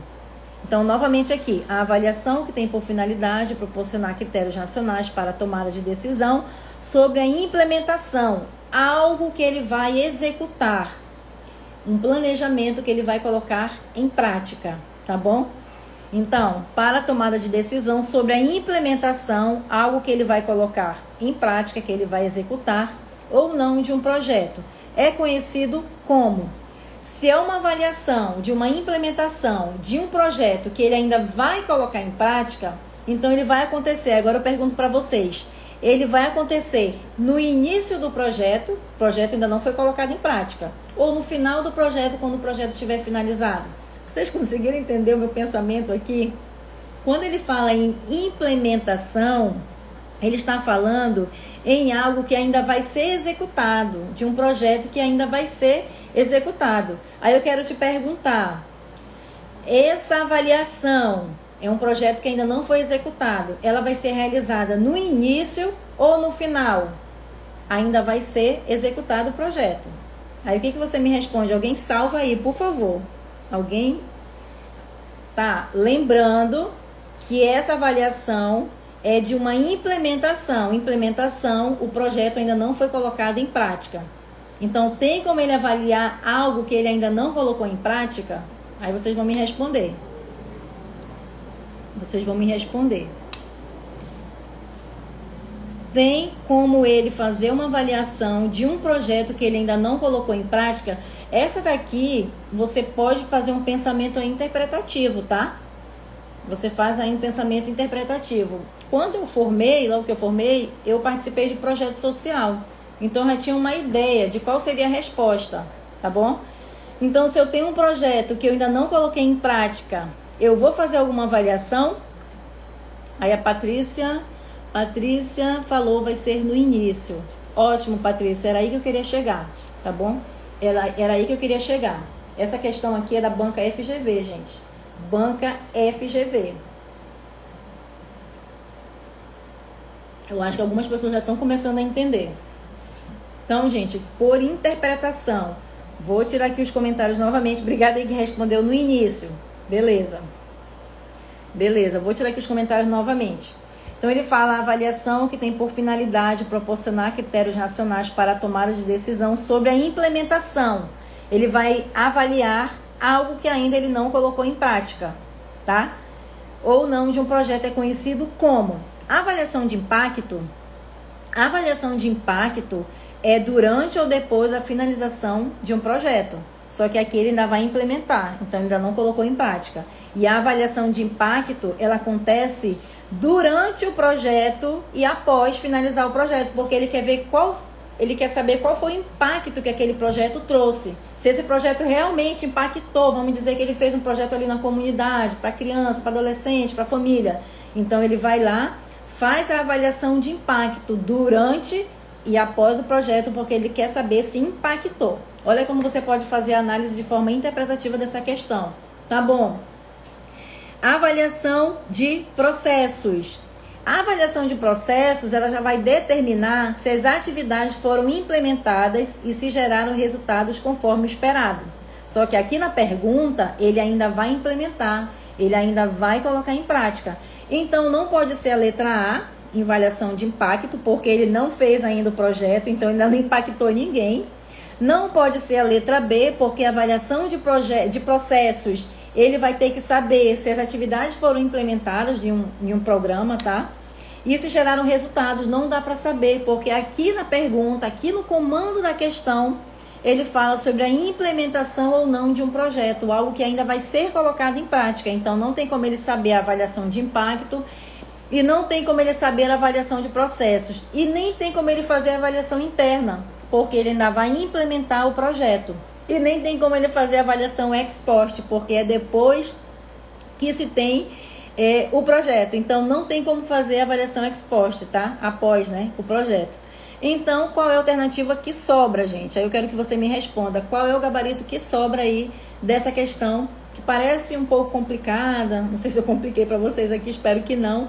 Então, novamente aqui, a avaliação que tem por finalidade proporcionar critérios racionais para a tomada de decisão sobre a implementação, algo que ele vai executar, um planejamento que ele vai colocar em prática, tá bom? Então, para a tomada de decisão sobre a implementação, algo que ele vai colocar em prática, que ele vai executar ou não de um projeto, é conhecido como. Se é uma avaliação de uma implementação de um projeto que ele ainda vai colocar em prática, então ele vai acontecer. Agora eu pergunto para vocês, ele vai acontecer no início do projeto, o projeto ainda não foi colocado em prática, ou no final do projeto, quando o projeto estiver finalizado? Vocês conseguiram entender o meu pensamento aqui? Quando ele fala em implementação, ele está falando em algo que ainda vai ser executado, de um projeto que ainda vai ser executado. Aí eu quero te perguntar, essa avaliação é um projeto que ainda não foi executado, ela vai ser realizada no início ou no final? Ainda vai ser executado o projeto. Aí o que você me responde? Alguém salva aí, por favor. Alguém? Tá, lembrando que essa avaliação é de uma implementação. Implementação, o projeto ainda não foi colocado em prática. Então, tem como ele avaliar algo que ele ainda não colocou em prática? Aí vocês vão me responder. Vocês vão me responder. Tem como ele fazer uma avaliação de um projeto que ele ainda não colocou em prática? Essa daqui, você pode fazer um pensamento interpretativo, tá? Você faz aí um pensamento interpretativo. Quando eu formei, logo que eu formei, eu participei de projeto social. Então, eu já tinha uma ideia de qual seria a resposta, tá bom? Então, se eu tenho um projeto que eu ainda não coloquei em prática, eu vou fazer alguma avaliação? Aí a Patrícia falou, vai ser no início. Ótimo, Patrícia, era aí que eu queria chegar, tá bom? Era aí que eu queria chegar. Essa questão aqui é da banca FGV, gente. Banca FGV. Eu acho que algumas pessoas já estão começando a entender. Então, gente, por interpretação, vou tirar aqui os comentários novamente. Obrigada aí que respondeu no início. Beleza, vou tirar aqui os comentários novamente. Então, ele fala a avaliação que tem por finalidade proporcionar critérios racionais para a tomada de decisão sobre a implementação. Ele vai avaliar algo que ainda ele não colocou em prática, tá? Ou não de um projeto é conhecido como avaliação de impacto. A avaliação de impacto é durante ou depois da finalização de um projeto. Só que aqui ele ainda vai implementar, então ainda não colocou em prática. E a avaliação de impacto, ela acontece durante o projeto e após finalizar o projeto, porque ele quer ver ele quer saber qual foi o impacto que aquele projeto trouxe. Se esse projeto realmente impactou, vamos dizer que ele fez um projeto ali na comunidade, para criança, para adolescente, para família. Então ele vai lá, faz a avaliação de impacto durante e após o projeto, porque ele quer saber se impactou. Olha como você pode fazer a análise de forma interpretativa dessa questão. Tá bom? Avaliação de processos. A avaliação de processos, ela já vai determinar se as atividades foram implementadas e se geraram resultados conforme esperado. Só que aqui na pergunta, ele ainda vai implementar, ele ainda vai colocar em prática. Então, não pode ser a letra A, em avaliação de impacto, porque ele não fez ainda o projeto, então ainda não impactou ninguém. Não pode ser a letra B, porque a avaliação de processos, ele vai ter que saber se as atividades foram implementadas em um programa, tá? E se geraram resultados, não dá para saber, porque aqui na pergunta, aqui no comando da questão, ele fala sobre a implementação ou não de um projeto, algo que ainda vai ser colocado em prática. Então, não tem como ele saber a avaliação de impacto e não tem como ele saber a avaliação de processos. E nem tem como ele fazer a avaliação interna, porque ele ainda vai implementar o projeto. E nem tem como ele fazer a avaliação ex post, porque é depois que se tem o projeto. Então, não tem como fazer a avaliação ex post, tá? Após, né, o projeto. Então, qual é a alternativa que sobra, gente? Aí eu quero que você me responda. Qual é o gabarito que sobra aí dessa questão, que parece um pouco complicada? Não sei se eu compliquei para vocês aqui, espero que não.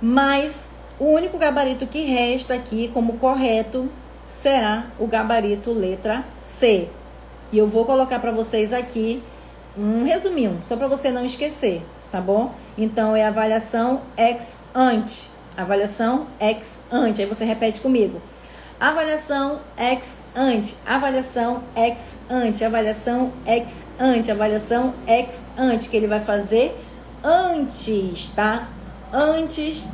Mas o único gabarito que resta aqui como correto será o gabarito letra C. E eu vou colocar para vocês aqui um resuminho, só para você não esquecer, tá bom? Então, é avaliação ex ante. Avaliação ex ante. Aí você repete comigo. Avaliação ex ante. Avaliação ex ante. Avaliação ex ante. Avaliação ex ante. Que ele vai fazer antes, tá? Antes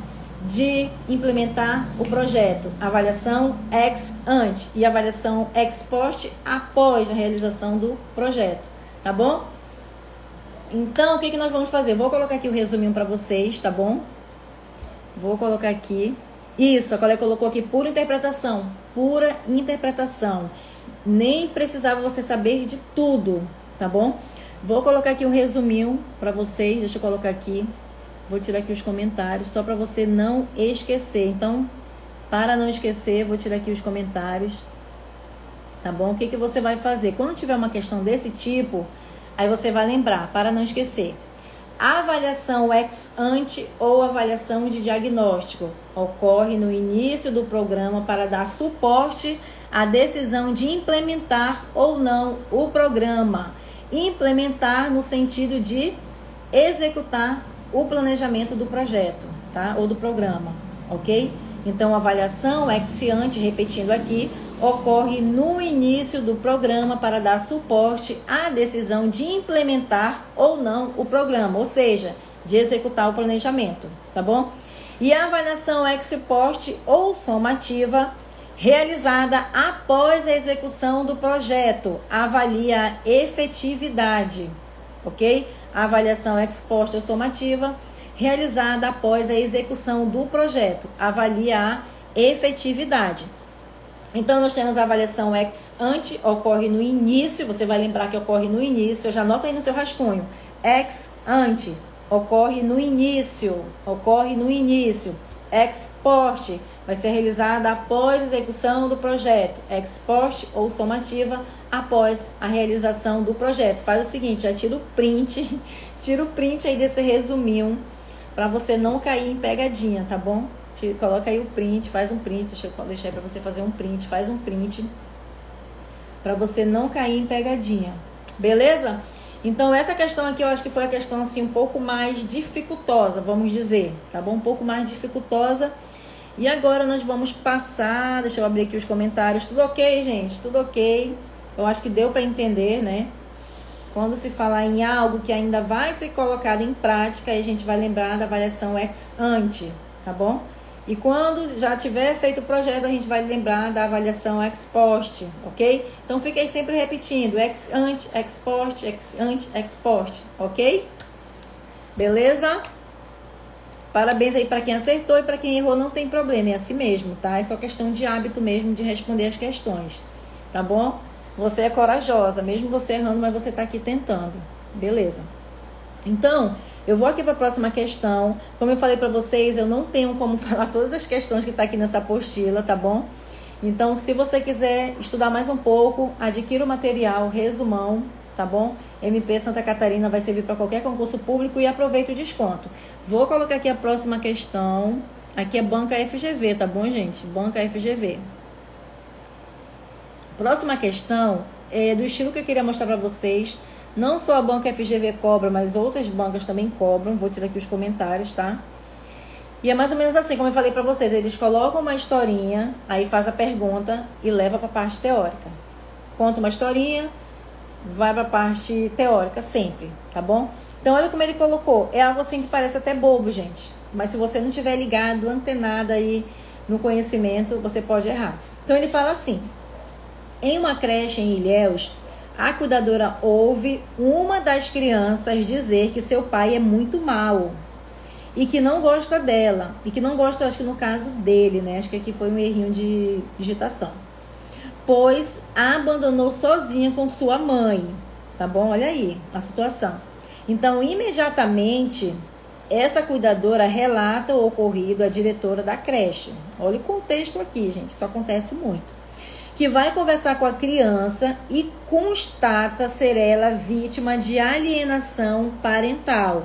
de implementar o projeto. Avaliação ex ante e avaliação ex post após a realização do projeto, tá bom? Então, o que nós vamos fazer? Vou colocar aqui o resuminho para vocês, tá bom? Vou colocar aqui. Isso, a colega colocou aqui pura interpretação. Pura interpretação. Nem precisava você saber de tudo, tá bom? Vou colocar aqui um resuminho para vocês. Deixa eu colocar aqui. Vou tirar aqui os comentários, só para você não esquecer. Então, Para não esquecer, vou tirar aqui os comentários, tá bom? O que que você vai fazer? Quando tiver uma questão desse tipo, aí você vai lembrar, para não esquecer. A avaliação ex ante ou avaliação de diagnóstico ocorre no início do programa para dar suporte à decisão de implementar ou não o programa. Implementar no sentido de executar o planejamento do projeto, tá? Ou do programa, ok? Então, a avaliação ex ante, repetindo aqui, ocorre no início do programa para dar suporte à decisão de implementar ou não o programa, ou seja, de executar o planejamento, tá bom? E a avaliação ex post ou somativa, realizada após a execução do projeto, avalia a efetividade, ok? A avaliação ex post ou somativa, realizada após a execução do projeto, avalia a efetividade. Então, nós temos a avaliação ex ante, ocorre no início, você vai lembrar que ocorre no início, já anota aí no seu rascunho. Ex ante, ocorre no início, Ex post, vai ser realizada após a execução do projeto. Ex post ou somativa, após a realização do projeto. Faz o seguinte, já tira o print aí desse resuminho, para você não cair em pegadinha, tá bom? Coloca aí o print, faz um print, deixa eu deixar para você fazer um print, faz um print, para você não cair em pegadinha, beleza? Então essa questão aqui eu acho que foi a questão assim um pouco mais dificultosa, vamos dizer, tá bom? Um pouco mais dificultosa. E agora nós vamos passar, deixa eu abrir aqui os comentários, tudo ok, gente? Tudo ok? Eu acho que deu para entender, né? Quando se falar em algo que ainda vai ser colocado em prática, aí a gente vai lembrar da avaliação ex ante, tá bom? E quando já tiver feito o projeto, a gente vai lembrar da avaliação ex post, ok? Então fica aí sempre repetindo, ex ante, ex post, ex ante, ex post, ok? Beleza? Parabéns aí para quem acertou e para quem errou não tem problema, é assim mesmo, tá? É só questão de hábito mesmo de responder as questões, tá bom? Você é corajosa, mesmo você errando, mas você tá aqui tentando, beleza? Então, eu vou aqui para a próxima questão. Como eu falei para vocês, eu não tenho como falar todas as questões que tá aqui nessa apostila, tá bom? Então, se você quiser estudar mais um pouco, adquira o material, resumão, tá bom? MP Santa Catarina vai servir para qualquer concurso público e aproveita o desconto. Vou colocar aqui a próxima questão. Aqui é banca FGV, tá bom, gente? Banca FGV. Próxima questão é do estilo que eu queria mostrar para vocês. Não só a banca FGV cobra, mas outras bancas também cobram. Vou tirar aqui os comentários, tá? E é mais ou menos assim, como eu falei para vocês. Eles colocam uma historinha, aí faz a pergunta e leva para a parte teórica. Conta uma historinha, vai para a parte teórica sempre, tá bom? Então, olha como ele colocou. É algo assim que parece até bobo, gente. Mas se você não estiver ligado, antenado aí no conhecimento, você pode errar. Então, ele fala assim. Em uma creche em Ilhéus, a cuidadora ouve uma das crianças dizer que seu pai é muito mau e que não gosta dela. E que não gosta, acho que no caso dele, né? Acho que aqui foi um errinho de digitação. Pois a abandonou sozinha com sua mãe. Tá bom? Olha aí a situação. Então, imediatamente, essa cuidadora relata o ocorrido à diretora da creche. Olha o contexto aqui, gente. Isso acontece muito. Que vai conversar com a criança e constata ser ela vítima de alienação parental,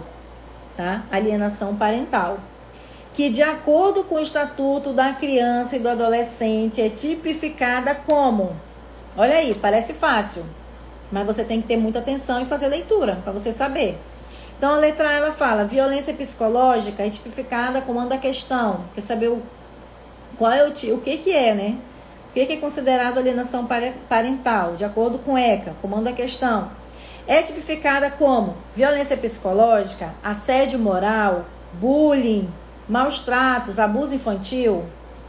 tá? Alienação parental. Que, de acordo com o Estatuto da Criança e do Adolescente, é tipificada como... Olha aí, parece fácil, mas você tem que ter muita atenção e fazer leitura para você saber. Então, a letra A, ela fala, violência psicológica é tipificada como a questão. Quer saber qual é o que é, né? O que é considerado alienação parental? De acordo com ECA, comando a questão. É tipificada como violência psicológica, assédio moral, bullying, maus tratos, abuso infantil?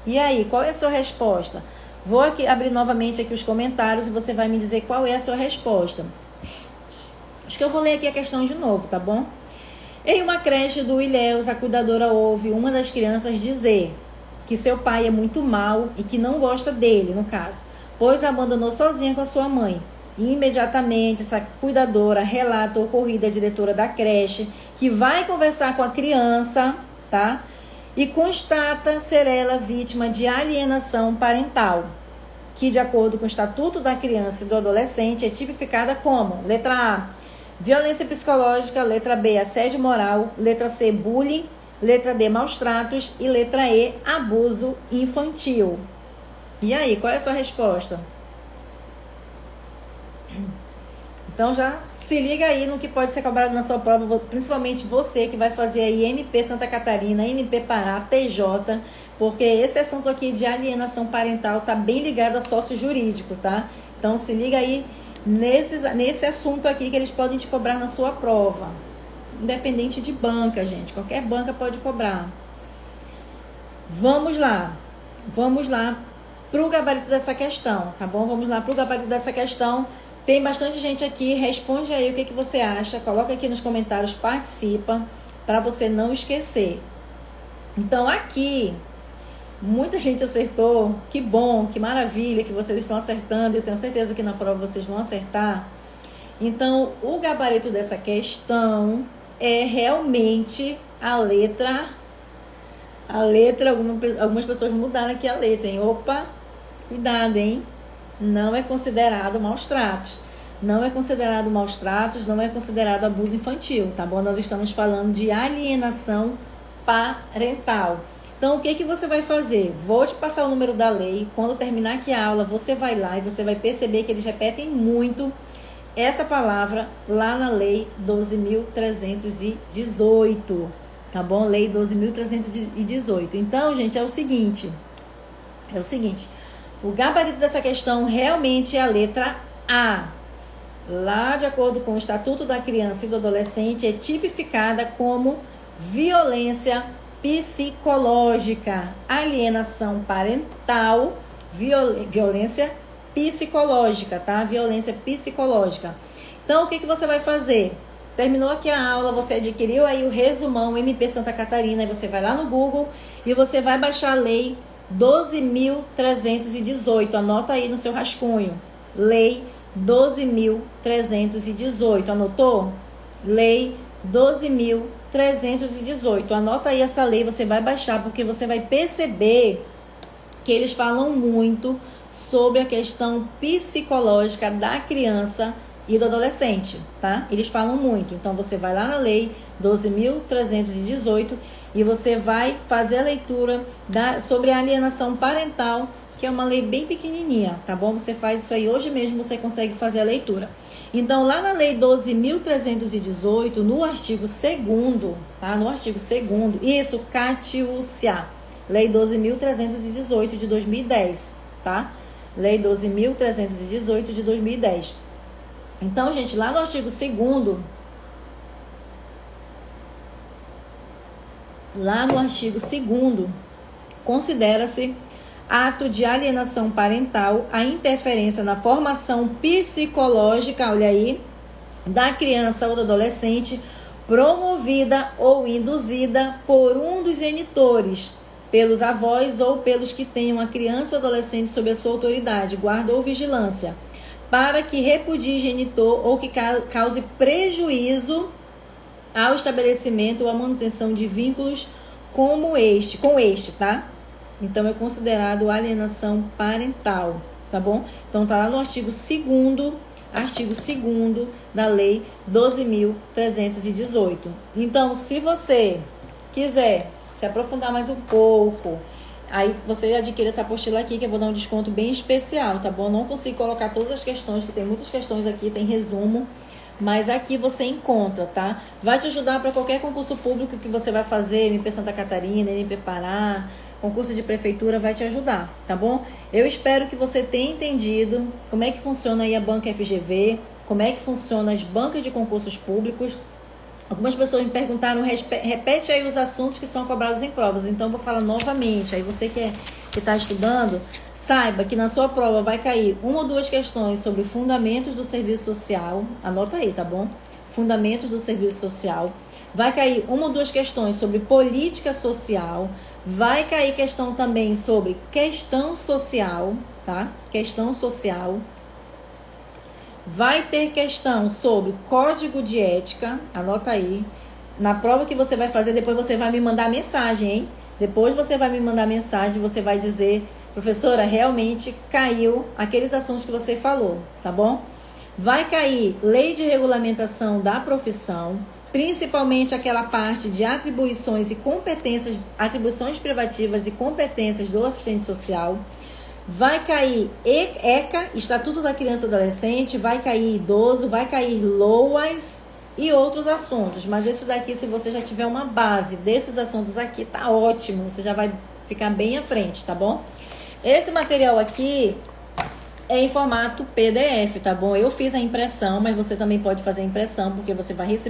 E aí, qual é a sua resposta? Vou aqui abrir novamente aqui os comentários e você vai me dizer qual é a sua resposta. Acho que eu vou ler aqui a questão de novo, tá bom? Em uma creche do Ilhéus, a cuidadora ouve uma das crianças dizer que seu pai é muito mau e que não gosta dele, no caso, pois a abandonou sozinha com a sua mãe. E imediatamente essa cuidadora relata o ocorrido à diretora da creche, que vai conversar com a criança, tá? e constata ser ela vítima de alienação parental, que de acordo com o Estatuto da Criança e do Adolescente é tipificada como: letra A, violência psicológica, letra B, assédio moral, letra C, bullying, letra D, maus tratos e letra E, abuso infantil. E aí, qual é a sua resposta? Então já se liga aí no que pode ser cobrado na sua prova, principalmente você que vai fazer aí MP Santa Catarina, MP Pará, TJ, porque esse assunto aqui de alienação parental tá bem ligado a sócio jurídico, tá? Então se liga aí nesse assunto aqui que eles podem te cobrar na sua prova. Independente de banca, gente, qualquer banca pode cobrar. Vamos lá pro gabarito dessa questão, tá bom? Vamos lá pro gabarito dessa questão. Tem bastante gente aqui, responde aí o que você acha, coloca aqui nos comentários, participa, para você não esquecer. Então aqui, muita gente acertou, que bom, que maravilha que vocês estão acertando, eu tenho certeza que na prova vocês vão acertar. Então, o gabarito dessa questão é realmente a letra, algumas pessoas mudaram aqui a letra, hein? Opa, cuidado, hein? Não é considerado maus tratos. Não é considerado maus tratos, não é considerado abuso infantil, tá bom? Nós estamos falando de alienação parental. Então, o que você vai fazer? Vou te passar o número da lei. Quando terminar aqui a aula, você vai lá e você vai perceber que eles repetem muito essa palavra lá na Lei 12.318, tá bom? Lei 12.318. Então, gente, é o seguinte, o gabarito dessa questão realmente é a letra A. Lá, de acordo com o Estatuto da Criança e do Adolescente, é tipificada como violência psicológica, alienação parental, violência psicológica, tá? Violência psicológica. Então, o que você vai fazer? Terminou aqui a aula, você adquiriu aí o resumão MP Santa Catarina, aí você vai lá no Google e você vai baixar a lei 12.318, anota aí no seu rascunho, lei 12.318, anotou? Lei 12.318, anota aí essa lei, você vai baixar, porque você vai perceber que eles falam muito sobre a questão psicológica da criança e do adolescente, tá? Eles falam muito, então você vai lá na lei 12.318 e você vai fazer a leitura sobre a alienação parental, que é uma lei bem pequenininha, tá bom? Você faz isso aí hoje mesmo, você consegue fazer a leitura. Então, lá na lei 12.318, no artigo 2º, tá? No artigo 2º, isso, Catiúcia, lei 12.318 de 2010, tá? Lei 12.318 de 2010. Então, gente, lá no artigo 2º, considera-se ato de alienação parental a interferência na formação psicológica, olha aí, da criança ou do adolescente, promovida ou induzida por um dos genitores, pelos avós ou pelos que tenham a criança ou adolescente sob a sua autoridade, guarda ou vigilância, para que repudie genitor ou que cause prejuízo ao estabelecimento ou à manutenção de vínculos com este, tá? Então, é considerado alienação parental, tá bom? Então, tá lá no artigo 2º da Lei 12.318. Então, se você quiser se aprofundar mais um pouco, aí você adquire essa apostila aqui, que eu vou dar um desconto bem especial, tá bom? Não consigo colocar todas as questões, que tem muitas questões aqui, tem resumo, mas aqui você encontra, tá? Vai te ajudar para qualquer concurso público que você vai fazer, MP Santa Catarina, MP Pará, concurso de prefeitura, vai te ajudar, tá bom? Eu espero que você tenha entendido como é que funciona aí a banca FGV, como é que funciona as bancas de concursos públicos. Algumas pessoas me perguntaram, repete aí os assuntos que são cobrados em provas, então eu vou falar novamente. Aí você que está estudando, saiba que na sua prova vai cair uma ou duas questões sobre fundamentos do serviço social, anota aí, tá bom? Fundamentos do serviço social. Vai cair uma ou duas questões sobre política social. Vai cair questão também sobre questão social, tá? Questão social. Vai ter questão sobre código de ética, anota aí. Na prova que você vai fazer, depois você vai me mandar mensagem, hein? Depois você vai me mandar mensagem, você vai dizer, professora, realmente caiu aqueles assuntos que você falou, tá bom? Vai cair lei de regulamentação da profissão, principalmente aquela parte de atribuições e competências, atribuições privativas e competências do assistente social. Vai cair ECA, Estatuto da Criança e do Adolescente, vai cair idoso, vai cair LOAS e outros assuntos. Mas esse daqui, se você já tiver uma base desses assuntos aqui, tá ótimo. Você já vai ficar bem à frente, tá bom? Esse material aqui é em formato PDF, tá bom? Eu fiz a impressão, mas você também pode fazer a impressão, porque você vai receber